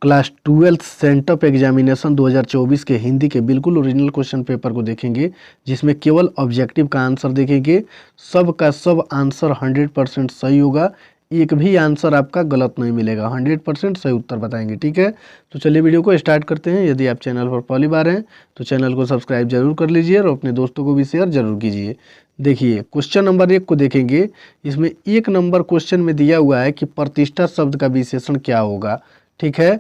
Class 12 sent up examination 2024 के हिंदी के बिल्कुल ओरिजिनल क्वेश्चन पेपर को देखेंगे, जिसमें केवल ऑब्जेक्टिव का आंसर देखेंगे। सब का सब आंसर 100% सही होगा, एक भी आंसर आपका गलत नहीं मिलेगा, 100% सही उत्तर बताएंगे। ठीक है, तो चलिए वीडियो को स्टार्ट करते हैं। यदि आप चैनल पर पहली बार हैं तो चैनल को सब्सक्राइब जरूर कर लीजिए और अपने दोस्तों को भी शेयर जरूर कीजिए। देखिए क्वेश्चन नंबर 1 को देखेंगे। इसमें 1 नंबर क्वेश्चन में दिया हुआ है कि प्रतिष्ठा शब्द का विशेषण क्या होगा। ठीक है,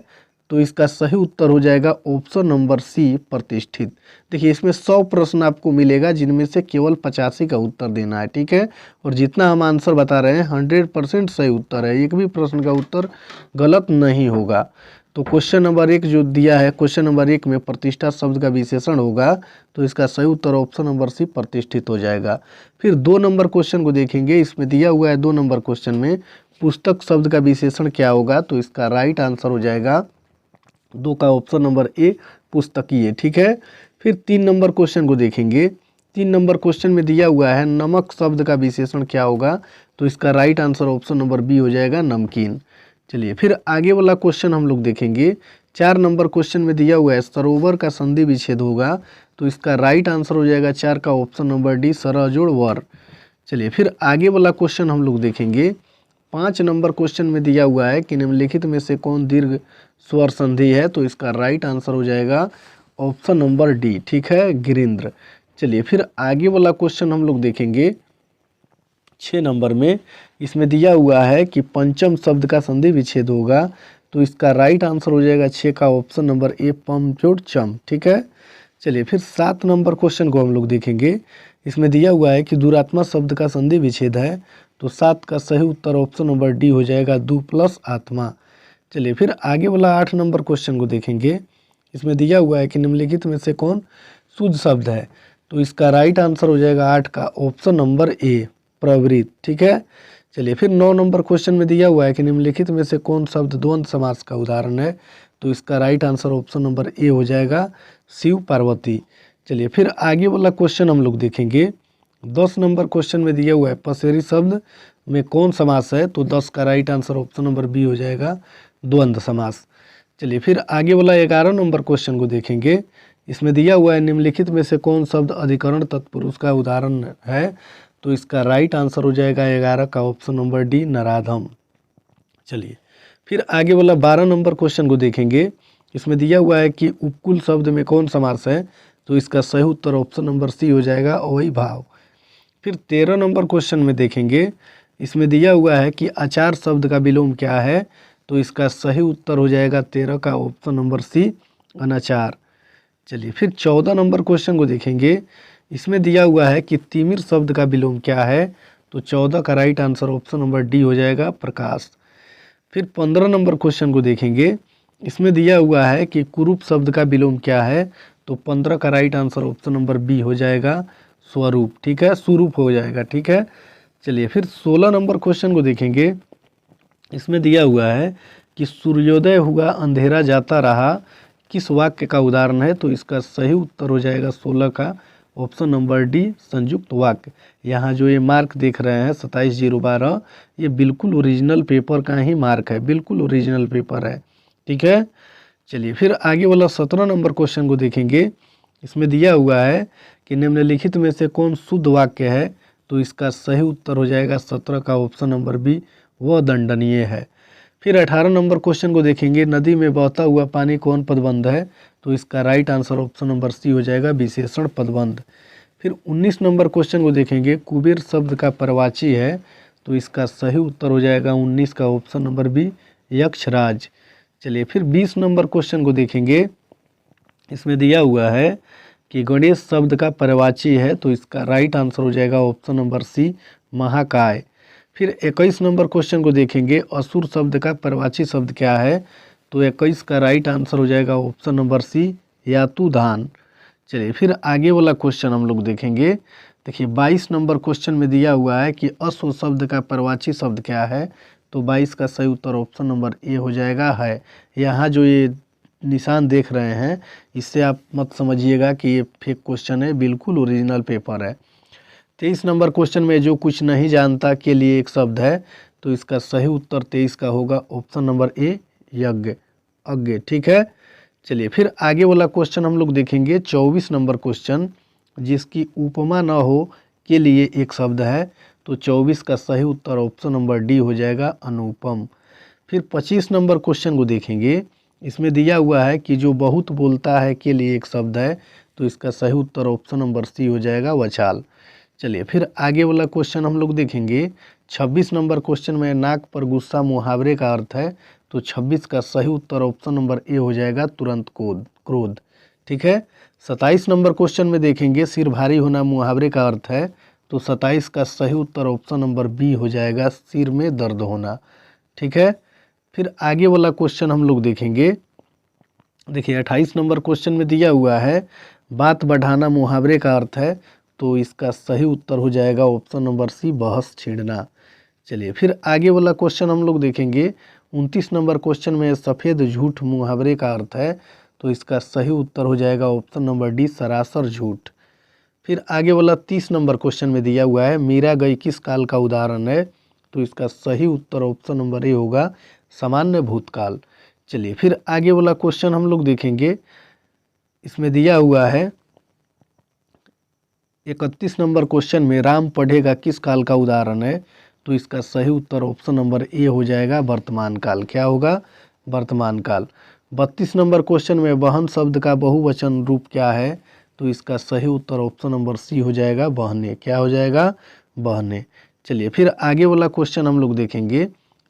तो इसका सही उत्तर हो जाएगा ऑप्शन नंबर सी, प्रतिष्ठित। देखिए इसमें 100 प्रश्न आपको मिलेगा, जिनमें से केवल 85 का उत्तर देना है। ठीक है, और जितना हम आंसर बता रहे हैं 100% सही उत्तर है, एक भी प्रश्न का उत्तर गलत नहीं होगा। तो क्वेश्चन नंबर 1 जो दिया है, क्वेश्चन नंबर 1 में प्रतिष्ठा शब्द का विशेषण होगा, तो इसका सही उत्तर ऑप्शन नंबर सी, प्रतिष्ठित हो जाएगा। फिर 2 नंबर क्वेश्चन को देखेंगे। इसमें दिया हुआ है 2 नंबर क्वेश्चन में पुस्तक शब्द का विशेषण क्या होगा, तो इसका राइट आंसर हो जाएगा 2 का ऑप्शन नंबर ए, पुस्तकीय। ठीक है, फिर 3 नंबर क्वेश्चन को देखेंगे। 3 नंबर क्वेश्चन में दिया हुआ है नमक शब्द का विशेषण क्या होगा, तो इसका right answer option number B हो जाएगा, नमकीन। चलिए फिर आगे वाला क्वेश्चन हम लोग देखेंगे। 4 नंबर क्वेश्चन में दिया हुआ है सरोवर का संधि विच्छेद होगा, तो इसका राइट आंसर हो जाएगा 4 का ऑप्शन नंबर डी, सरह जोड़ वर। चलिए फिर आगे वाला क्वेश्चन हम लोग देखेंगे। 5 नंबर क्वेश्चन में दिया हुआ है कि निम्नलिखित में से कौन दीर्घ स्वर संधि है, तो इसका राइट आंसर हो जाएगा ऑप्शन नंबर डी। ठीक है, गिरिंद्र। चलिए फिर आगे वाला क्वेश्चन हम लोग देखेंगे 6 नंबर में। इसमें दिया हुआ है कि पंचम शब्द का संधि विच्छेद होगा, तो इसका राइट आंसर हो जाएगा 6 का ऑप्शन नंबर ए, पम जोड़ चम। ठीक है, चलिए फिर 7 नंबर क्वेश्चन को हम लोग देखेंगे। इसमें दिया हुआ है कि दुरात्मा शब्द का संधि विच्छेद है, तो 7 का सही उत्तर ऑप्शन नंबर डी हो जाएगा, दु प्लस आत्मा। चलिए फिर आगे वाला 8 नंबर क्वेश्चन को देखेंगे। इसमें दिया हुआ है कि निम्नलिखित में से कौन शुद्ध शब्द है, तो इसका राइट आंसर हो जाएगा 8 का ऑप्शन नंबर ए, प्रवृत्त। ठीक है, चलिए फिर 9 नंबर क्वेश्चन में दिया हुआ है कि निम्नलिखित में से कौन शब्द द्वंद्व समास का उदाहरण है, तो इसका राइट आंसर ऑप्शन नंबर ए हो जाएगा, शिव पार्वती। चलिए फिर आगे वाला क्वेश्चन हम लोग देखेंगे। 10 नंबर क्वेश्चन में दिया हुआ है पसेरी शब्द में कौन समास है, तो 10 का right answer option number B हो जाएगा, द्वंद्व समास। चलिए फिर आगे वाला 11 नंबर क्वेश्चन को देखेंगे। इसमें दिया हुआ है निम्नलिखित में से कौन शब्द अधिकरण तत्पुरुष का उदाहरण है, तो इसका राइट आंसर हो जाएगा 11 का ऑप्शन नंबर डी, नराधम। चलिए फिर आगे वाला 12 नंबर क्वेश्चन को देखेंगे। इसमें दिया हुआ है कि उपकुल शब्द में कौन समास है, तो इसका सही उत्तर ऑप्शन नंबर सी हो जाएगा, अवयवी भाव। फिर 13 नंबर क्वेश्चन में देखेंगे। इसमें दिया हुआ है कि आचार शब्द का विलोम क्या है, तो इसका सही उत्तर हो जाएगा 13 का ऑप्शन नंबर सी, अनाचार। चलिए फिर 14 नंबर क्वेश्चन को देखेंगे। इसमें दिया हुआ है कि तिमिर शब्द का विलोम क्या है, तो 14 का right answer option number D हो जाएगा, प्रकाश। फिर 15 नंबर क्वेश्चन को देखेंगे। इसमें दिया हुआ है कि कुरूप शब्द का विलोम क्या है, तो 15 का right answer option number B हो जाएगा, स्वरूप। ठीक है, स्वरूप हो जाएगा। ठीक है, चलिए फिर 16 नंबर क्वेश्चन को देखेंगे। इसमें दिया हुआ है कि सूर्योदय हुआ अंधेरा जाता रहा किस वाक्य का उदाहरण है, तो इसका सही उत्तर हो जाएगा 16 का ऑप्शन नंबर डी, संयुक्त वाक्य। यहाँ जो ये मार्क देख रहे हैं 27/012, ये बिल्कुल ओरिजिनल पेपर का ही मार्क है, बिल्कुल ओरिजिनल पेपर है। ठीक है, चलिए फिर आगे वाला 17 नंबर क्वेश्चन को देखेंगे। इसमें दिया हुआ है कि निम्नलिखित में से कौन शुद्ध वाक्य है, तो इसका सही उत्तर हो जाएगा 17 का ऑप्शन नंबर बी, वह दंडनीय है। फिर 18 नंबर क्वेश्चन को देखेंगे। नदी में बहता हुआ पानी कौन पदबंध है, तो इसका right answer option number C हो जाएगा, विशेषण पदबंध। फिर 19 नंबर क्वेश्चन को देखेंगे। कुबेर शब्द का परवाची है, तो इसका सही उत्तर हो जाएगा 19 का ऑप्शन नंबर बी, यक्षराज। चलिए फिर 20 नंबर क्वेश्चन को देखेंगे। इसमें दिया हुआ है कि गणेश शब्द का परवाची है, तो इसका राइट आंसर हो जाएगा ऑप्शन नंबर सी, महाकाय। फिर 21 नंबर क्वेश्चन को देखेंगे। असुर शब्द का परवाची शब्द क्या है, तो 21 का राइट आंसर हो जाएगा ऑप्शन नंबर सी, यातुधान। चलिए फिर आगे वाला क्वेश्चन हम लोग देखेंगे। देखिए 22 नंबर क्वेश्चन में दिया हुआ है कि अश्व शब्द का परवाची शब्द क्या है, तो 22 का सही उत्तर ऑप्शन नंबर ए हो जाएगा, है। यहाँ जो ये निशान देख रहे हैं, इससे आप मत समझिएगा कि ये फेक क्वेश्चन है, बिल्कुल ओरिजिनल पेपर है। 23 नंबर क्वेश्चन में जो कुछ नहीं जानता के लिए एक शब्द है, तो इसका सही उत्तर 23 का होगा ऑप्शन नंबर ए, यज्ञ, अज्ञे, ठीक है। चलिए फिर आगे वाला क्वेश्चन हम लोग देखेंगे 24 नंबर क्वेश्चन, जिसकी उपमा न हो के लिए एक शब्द है। तो 24 का सही उत्तर ऑप्शन नंबर डी हो जाएगा, अनुपम। फिर 25 नंबर क्वेश्चन को देखेंगे। इसमें दिया हुआ है कि जो बहुत बोलता है के लिए एक शब्द है। तो इसका सही उत्तर ऑप्शन नंबर सी हो जाएगा, वछाल। चलिए फिर आगे वाला क्वेश्चन हम लोग देखेंगे। 26 नंबर क्वेश्चन में नाक पर गुस्सा मुहावरे का अर्थ है। तो 26 का सही उत्तर ऑप्शन नंबर ए हो जाएगा, तुरंत क्रोध, ठीक है। 27 नंबर क्वेश्चन में देखेंगे सिर भारी होना मुहावरे का अर्थ है। तो 27 का सही उत्तर ऑप्शन नंबर बी हो जाएगा, सिर में दर्द होना, ठीक है। फिर आगे वाला क्वेश्चन हम लोग देखेंगे। देखिए 28 नंबर क्वेश्चन में दिया हुआ है बात बढ़ाना मुहावरे का अर्थ है। तो इसका सही उत्तर हो जाएगा ऑप्शन नंबर सी, बहस छेड़ना। चलिए फिर आगे वाला क्वेश्चन हम लोग देखेंगे। 29 नंबर क्वेश्चन में सफ़ेद झूठ मुहावरे का अर्थ है। तो इसका सही उत्तर हो जाएगा ऑप्शन नंबर डी, सरासर झूठ। फिर आगे वाला 30 नंबर क्वेश्चन में दिया हुआ है मीरा गई किस काल का उदाहरण है। तो इसका सही उत्तर ऑप्शन नंबर ए होगा, सामान्य भूतकाल। चलिए फिर आगे वाला क्वेश्चन हम लोग देखेंगे। इसमें दिया हुआ है 31 नंबर क्वेश्चन में राम पढ़ेगा किस काल का उदाहरण है। तो इसका सही उत्तर ऑप्शन नंबर ए हो जाएगा, वर्तमान काल। क्या होगा, वर्तमान काल। 32 नंबर क्वेश्चन में बहन शब्द का बहुवचन रूप क्या है। तो इसका सही उत्तर ऑप्शन नंबर सी हो जाएगा, बहने। क्या हो जाएगा, बहने। चलिए फिर आगे वाला क्वेश्चन हम लोग देखेंगे।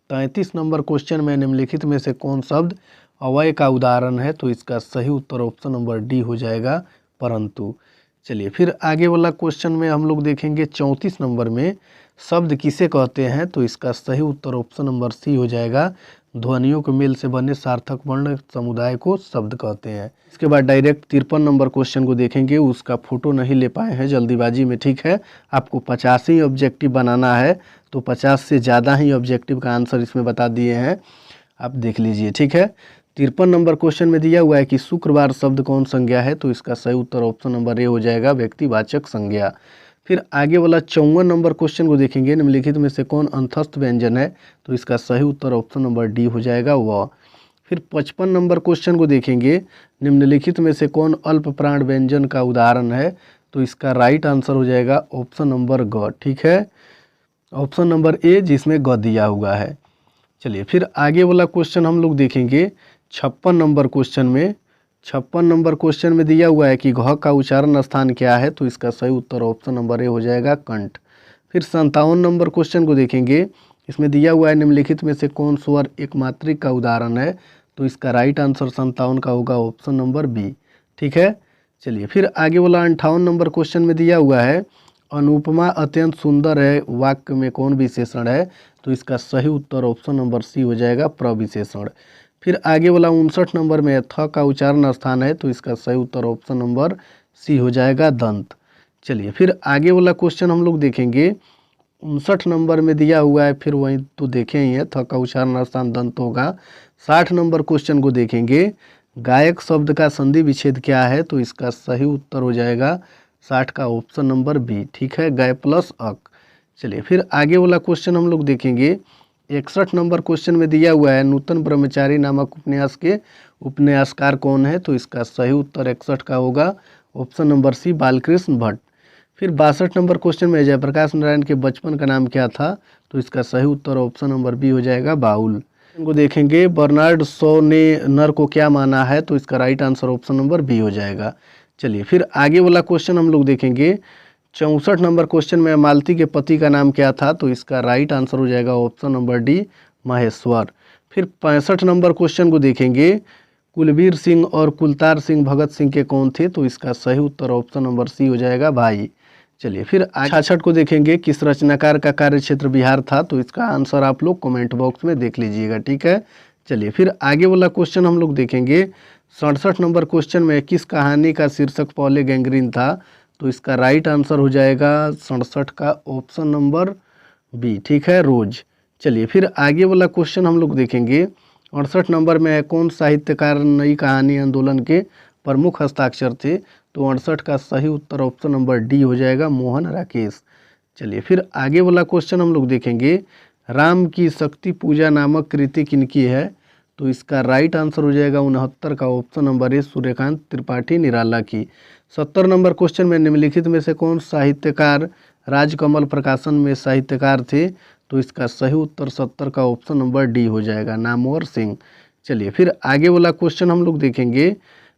33 नंबर क्वेश्चन में निम्नलिखित में से कौन शब्द अवयव का उदाहरण है। तो इसका सही उत्तर ऑप्शन नंबर डी हो जाएगा, परंतु। चलिए फिर आगे वाला क्वेश्चन में हम लोग देखेंगे 34 नंबर में शब्द किसे कहते हैं। तो इसका सही उत्तर ऑप्शन नंबर सी हो जाएगा, ध्वनियों के मेल से बने सार्थक वर्ण समुदाय को शब्द कहते हैं। इसके बाद डायरेक्ट 53 नंबर क्वेश्चन को देखेंगे। उसका फोटो नहीं ले पाए हैं जल्दीबाजी में, ठीक है। आपको 50 ही ऑब्जेक्टिव बनाना है। तो 50 से ज़्यादा ही ऑब्जेक्टिव का आंसर इसमें बता दिए हैं, आप देख लीजिए, ठीक है। 53 नंबर क्वेश्चन में दिया हुआ है कि शुक्रवार शब्द कौन संज्ञा है। तो इसका सही उत्तर ऑप्शन नंबर ए हो जाएगा, व्यक्तिवाचक संज्ञा। फिर आगे वाला 54 नंबर क्वेश्चन को देखेंगे। निम्नलिखित में से कौन अंतस्थ व्यंजन है। तो इसका सही उत्तर ऑप्शन नंबर डी हो जाएगा, व। फिर 55 नंबर क्वेश्चन को देखेंगे। निम्नलिखित में से कौन अल्प प्राण व्यंजन का उदाहरण है। तो इसका राइट आंसर हो जाएगा ऑप्शन नंबर ग, ठीक है, ऑप्शन नंबर ए, जिसमें ग दिया हुआ है। चलिए फिर आगे वाला क्वेश्चन हम लोग देखेंगे। 56 नंबर क्वेश्चन में 56 नंबर क्वेश्चन में दिया हुआ है कि घ का उच्चारण स्थान क्या है। तो इसका सही उत्तर ऑप्शन नंबर ए हो जाएगा, कंठ। फिर 57 नंबर क्वेश्चन को देखेंगे। इसमें दिया हुआ है निम्नलिखित में से कौन स्वर एक मात्रिक का उदाहरण है। तो इसका राइट आंसर 57 का होगा, ऑप्शन नंबर बी, ठीक है। चलिए फिर आगे वाला 58 नंबर क्वेश्चन में दिया हुआ है अनुपमा अत्यंत सुंदर है वाक्य में कौन विशेषण है। तो इसका सही उत्तर ऑप्शन नंबर सी हो जाएगा, प्रविशेषण। फिर आगे वाला 59 नंबर में थ का उच्चारण स्थान है। तो इसका सही उत्तर ऑप्शन नंबर सी हो जाएगा, दंत। चलिए फिर आगे वाला क्वेश्चन हम लोग देखेंगे। 59 नंबर में दिया हुआ है, फिर वही तो देखे ही है, थ का उच्चारण स्थान दंत होगा। 60 नंबर क्वेश्चन को देखेंगे। गायक शब्द का संधि विच्छेद क्या है। तो इसका सही उत्तर हो जाएगा 60 का ऑप्शन नंबर बी, ठीक है, गाय प्लस अक। चलिए फिर आगे वाला क्वेश्चन हम लोग देखेंगे। 61 नंबर क्वेश्चन में दिया हुआ है नूतन ब्रह्मचारी नामक उपन्यास के उपन्यासकार कौन है। तो इसका सही उत्तर 61 का होगा, option number C, Balkrishna Bhatt. फिर 62 नंबर क्वेश्चन में जयप्रकाश नारायण के बचपन का नाम क्या था। तो इसका सही उत्तर ऑप्शन नंबर बी हो जाएगा, बाउल। इनको देखेंगे बर्नार्ड शॉ ने नर को क्या माना है। तो इसका right answer option number B हो जाएगा। चलिए फिर आगे वाला क्वेश्चन हम लोग देखेंगे। 64 नंबर क्वेश्चन में मालती के पति का नाम क्या था। तो इसका राइट आंसर हो जाएगा ऑप्शन नंबर डी, महेश्वर। फिर 65 नंबर क्वेश्चन को देखेंगे। कुलबीर सिंह और कुलतार सिंह भगत सिंह के कौन थे। तो इसका सही उत्तर ऑप्शन नंबर सी हो जाएगा, भाई। चलिए फिर 66 को देखेंगे किस रचनाकार का कार्यक्षेत्र बिहार था। तो इसका आंसर आप लोग कमेंट बॉक्स में देख लीजिएगा, ठीक है। चलिए फिर आगे वाला क्वेश्चन हम लोग देखेंगे। 67 नंबर क्वेश्चन में किस कहानी का शीर्षक पॉले गैंग्रीन था। तो इसका राइट आंसर हो जाएगा 67 का ऑप्शन नंबर बी, ठीक है, रोज। चलिए फिर आगे वाला क्वेश्चन हम लोग देखेंगे। 68 नंबर में है कौन साहित्यकार नई कहानी आंदोलन के प्रमुख हस्ताक्षर थे। तो 68 का सही उत्तर ऑप्शन नंबर डी हो जाएगा, मोहन राकेश। चलिए फिर आगे वाला क्वेश्चन हम लोग देखेंगे। राम की शक्ति पूजा नामक कृति किनकी है। तो इसका राइट आंसर हो जाएगा 69 का option number A Suryakant Tripathi Nirala की। 70 नंबर क्वेश्चन में निम्नलिखित में से कौन साहित्यकार राजकमल प्रकाशन में साहित्यकार थे? तो इसका सही उत्तर 70 का ऑप्शन नंबर डी हो जाएगा नामवर सिंह। चलिए फिर आगे वाला क्वेश्चन हम लोग देखेंगे,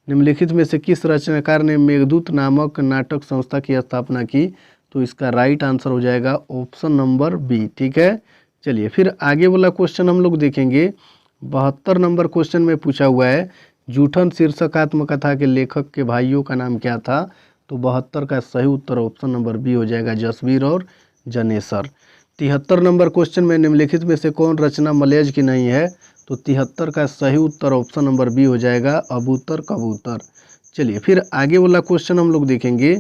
निम्नलिखित में से किस रचनाकार ने मेघदूत नामक नाटक संस्था की स्थापना की? तो इसका राइट आंसर हो जाएगा ऑप्शन नंबर बी। ठीक है, चलिए फिर आगे वाला क्वेश्चन हम लोग देखेंगे। 72 नंबर क्वेश्चन में पूछा हुआ है, जूठन शीर्षक आत्मकथा के लेखक के भाइयों का नाम क्या था? तो 72 का सही उत्तर ऑप्शन नंबर बी हो जाएगा जसवीर और जनेसर। 73 नंबर क्वेश्चन में निम्नलिखित में से कौन रचना मलयज की नहीं है? तो 73 का सही उत्तर ऑप्शन नंबर बी हो जाएगा अबूतर कबूतर। चलिए फिर आगे वाला क्वेश्चन हम लोग देखेंगे।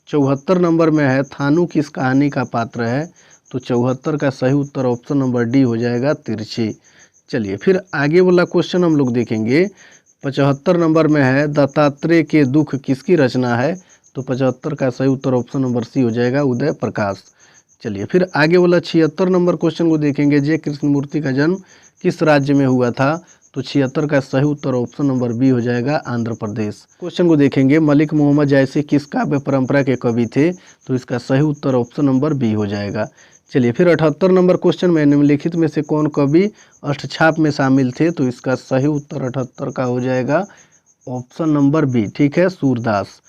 74 नंबर में है, थानू किस कहानी का पात्र है? तो 74 का सही उत्तर ऑप्शन नंबर डी हो जाएगा तिरछी। चलिए फिर आगे वाला क्वेश्चन हम लोग देखेंगे। 75 नंबर में है, दत्तात्रेय के दुख किसकी रचना है? तो 75 का सही उत्तर ऑप्शन नंबर सी हो जाएगा उदय प्रकाश। चलिए फिर आगे वाला 76 नंबर क्वेश्चन को देखेंगे, जे कृष्णमूर्ति का जन्म किस राज्य में हुआ था? तो 76 का सही उत्तर ऑप्शन नंबर बी हो जाएगा आंध्र प्रदेश। क्वेश्चन को देखेंगे, मलिक मोहम्मद जैसी किस काव्य परंपरा के कवि थे? तो इसका सही उत्तर ऑप्शन नंबर बी हो जाएगा। चलिए फिर 78 नंबर क्वेश्चन में निम्नलिखित में से कौन कवि अष्टछाप में शामिल थे? तो इसका सही उत्तर 78 का हो जाएगा ऑप्शन नंबर बी। ठीक है, सूरदास।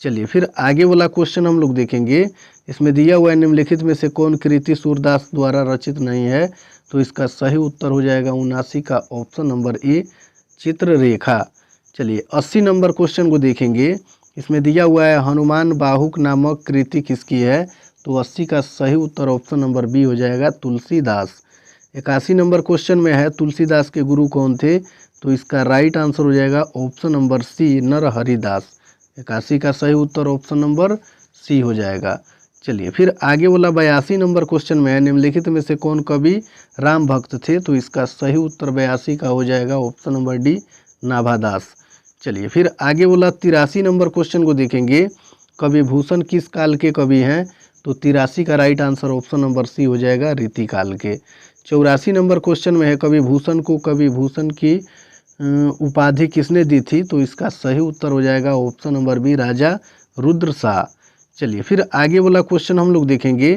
चलिए फिर आगे वाला क्वेश्चन हम लोग देखेंगे। इसमें दिया हुआ है, निम्नलिखित में से कौन कृति सूरदास द्वारा रचित नहीं है? तो इसका सही उत्तर हो जाएगा 79 का ऑप्शन नंबर ए चित्ररेखा। चलिए 80 नंबर क्वेश्चन को देखेंगे। इसमें दिया हुआ है, हनुमान बाहुक नामक कृति किसकी है? तो 80 का सही उत्तर ऑप्शन नंबर बी हो जाएगा तुलसीदास। 81 नंबर क्वेश्चन में है, तुलसीदास के गुरु कौन थे? तो इसका राइट आंसर हो जाएगा ऑप्शन नंबर सी नरहरिदास। 81 का सही उत्तर ऑप्शन नंबर सी हो जाएगा। चलिए फिर आगे वाला 82 नंबर क्वेश्चन में है, निम्नलिखित में से कौन कवि राम भक्त थे? तो इसका सही उत्तर 82 का हो जाएगा ऑप्शन नंबर डी नाभादास। चलिए फिर आगे वाला 83 नंबर क्वेश्चन को देखेंगे, कवि भूषण किस काल के कवि हैं? तो 83 का right answer option number C हो जाएगा रीतिकाल के। 84 नंबर क्वेश्चन में है, कवि भूषण को कवि भूषण की उपाधि किसने दी थी? तो इसका सही उत्तर हो जाएगा ऑप्शन नंबर बी राजा रुद्र शाह। चलिए फिर आगे वाला क्वेश्चन हम लोग देखेंगे।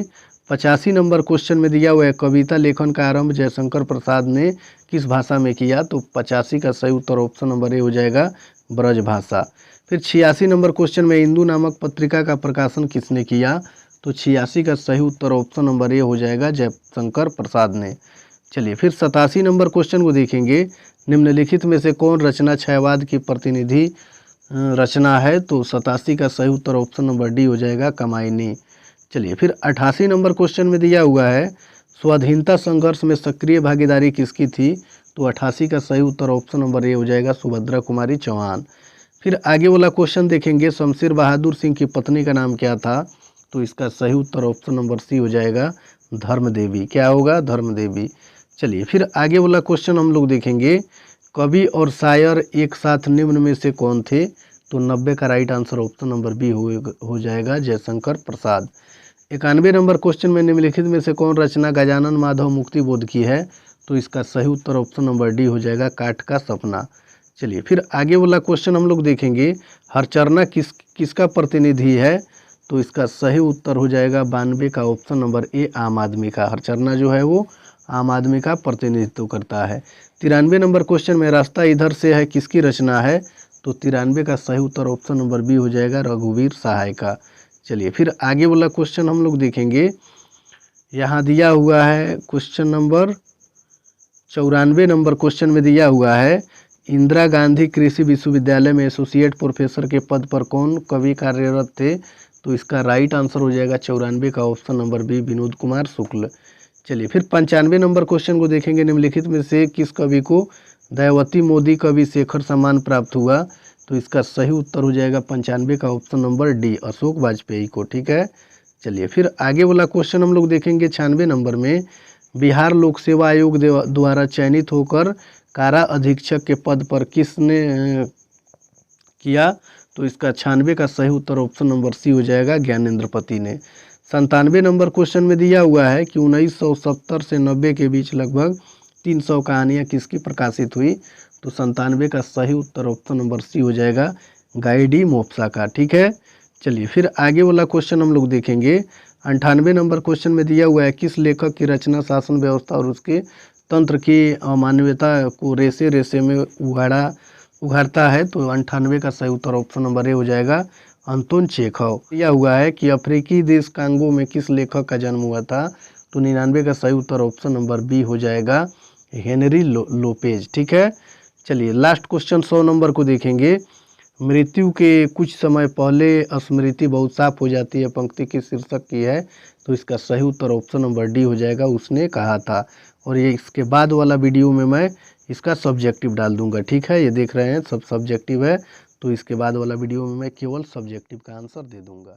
85 नंबर क्वेश्चन में दिया हुआ है, कविता लेखन का आरंभ जयशंकर प्रसाद ने किस भाषा में किया? तो 85 का सही उत्तर ऑप्शन नंबर ए हो जाएगा ब्रज भाषा। फिर 86 नंबर क्वेश्चन में, इंदु नामक पत्रिका का प्रकाशन किसने किया? तो 86 का सही उत्तर ऑप्शन नंबर ए हो जाएगा जयशंकर प्रसाद ने। चलिए फिर 87 नंबर क्वेश्चन को देखेंगे, निम्नलिखित में से कौन रचना क्षयवाद की प्रतिनिधि रचना है? तो 87 का सही उत्तर ऑप्शन नंबर डी हो जाएगा कमायनी। चलिए फिर 88 नंबर क्वेश्चन में दिया हुआ है, स्वाधीनता संघर्ष में सक्रिय भागीदारी किसकी थी? तो 88 का सही उत्तर ऑप्शन नंबर ए हो जाएगा सुभद्रा कुमारी चौहान। फिर आगे वाला क्वेश्चन देखेंगे, शमशेर बहादुर सिंह की पत्नी का नाम क्या था? तो इसका सही उत्तर ऑप्शन नंबर सी हो जाएगा धर्म देवी। क्या होगा? धर्म देवी। चलिए फिर आगे वाला क्वेश्चन हम लोग देखेंगे, कवि और शायर एक साथ निम्न में से कौन थे? तो 90 का right answer option number B हो जाएगा जयशंकर प्रसाद। 91 नंबर क्वेश्चन में निम्नलिखित में से कौन रचना गजानन माधव मुक्तिबोध की है? तो इसका सही उत्तर ऑप्शन नंबर डी हो जाएगा काठ का सपना। चलिए फिर आगे वाला क्वेश्चन हम लोग देखेंगे, हरचरना किसका प्रतिनिधि है? तो इसका सही उत्तर हो जाएगा 92 का ऑप्शन नंबर ए आम आदमी का। हरचरना जो है वो आम आदमी का प्रतिनिधित्व करता है। 93 नंबर क्वेश्चन में, रास्ता इधर से है किसकी रचना है? तो 93 का सही उत्तर ऑप्शन नंबर बी हो जाएगा रघुवीर सहाय का। चलिए फिर आगे वाला क्वेश्चन हम लोग देखेंगे। यहाँ दिया हुआ है क्वेश्चन नंबर 94 नंबर क्वेश्चन में दिया हुआ है, इंदिरा गांधी कृषि विश्वविद्यालय में एसोसिएट प्रोफेसर के पद पर कौन कवि कार्यरत थे? तो इसका राइट आंसर हो जाएगा 94 का option number B Vinod Kumar Shukla. चलिए फिर 95 नंबर क्वेश्चन को देखेंगे, निम्नलिखित में से किस कवि को दयावती मोदी कवि शेखर सम्मान प्राप्त हुआ? तो इसका सही उत्तर हो जाएगा 95 का option number D Ashok Vajpayee को। ठीक है, चलिए फिर आगे वाला क्वेश्चन हम लोग देखेंगे 96 नंबर में, बिहार लोक सेवा आयोग द्वारा चयनित होकर कारा अधीक्षक के पद पर किसने किया? तो इसका 96 का सही उत्तर ऑप्शन नंबर सी हो जाएगा ज्ञानेंद्र पति ने। 97 नंबर क्वेश्चन में दिया हुआ है कि 1970 से 90 के बीच लगभग 300 कहानियाँ किसकी प्रकाशित हुई? तो 97 का सही उत्तर ऑप्शन नंबर सी हो जाएगा, गाई डी मोप्सा का। ठीक है, चलिए फिर आगे वाला क्वेश्चन हम लोग देखेंगे। 98 नंबर क्वेश्चन में दिया हुआ है, किस लेखक की रचना शासन व्यवस्था और उसके तंत्र की अमानवीयता को रेसे रेसे में उघाड़ता है? तो 98 का सही उत्तर ऑप्शन नंबर ए हो जाएगा, अंतोन चेखव। दिया हुआ है कि अफ्रीकी देश कांगो में किस लेखक का जन्म हुआ था? तो 99 का सही उत्तर ऑप्शन नंबर बी हो जाएगा, हेनरी लोपेज। ठीक है, चलिए लास्ट क्वेश्चन 100 नंबर को देखेंगे। मृत्यु के कुछ समय पहले स्मृति बहुत साफ हो जाती है, पंक्ति की शीर्षक की है? तो इसका सही उत्तर ऑप्शन नंबर डी हो जाएगा, उसने कहा था। और ये इसके बाद वाला वीडियो में मैं इसका सब्जेक्टिव डाल दूंगा। ठीक है, ये देख रहे हैं सब सब्जेक्टिव है, तो इसके बाद वाला वीडियो में मैं केवल सब्जेक्टिव का आंसर दे दूंगा।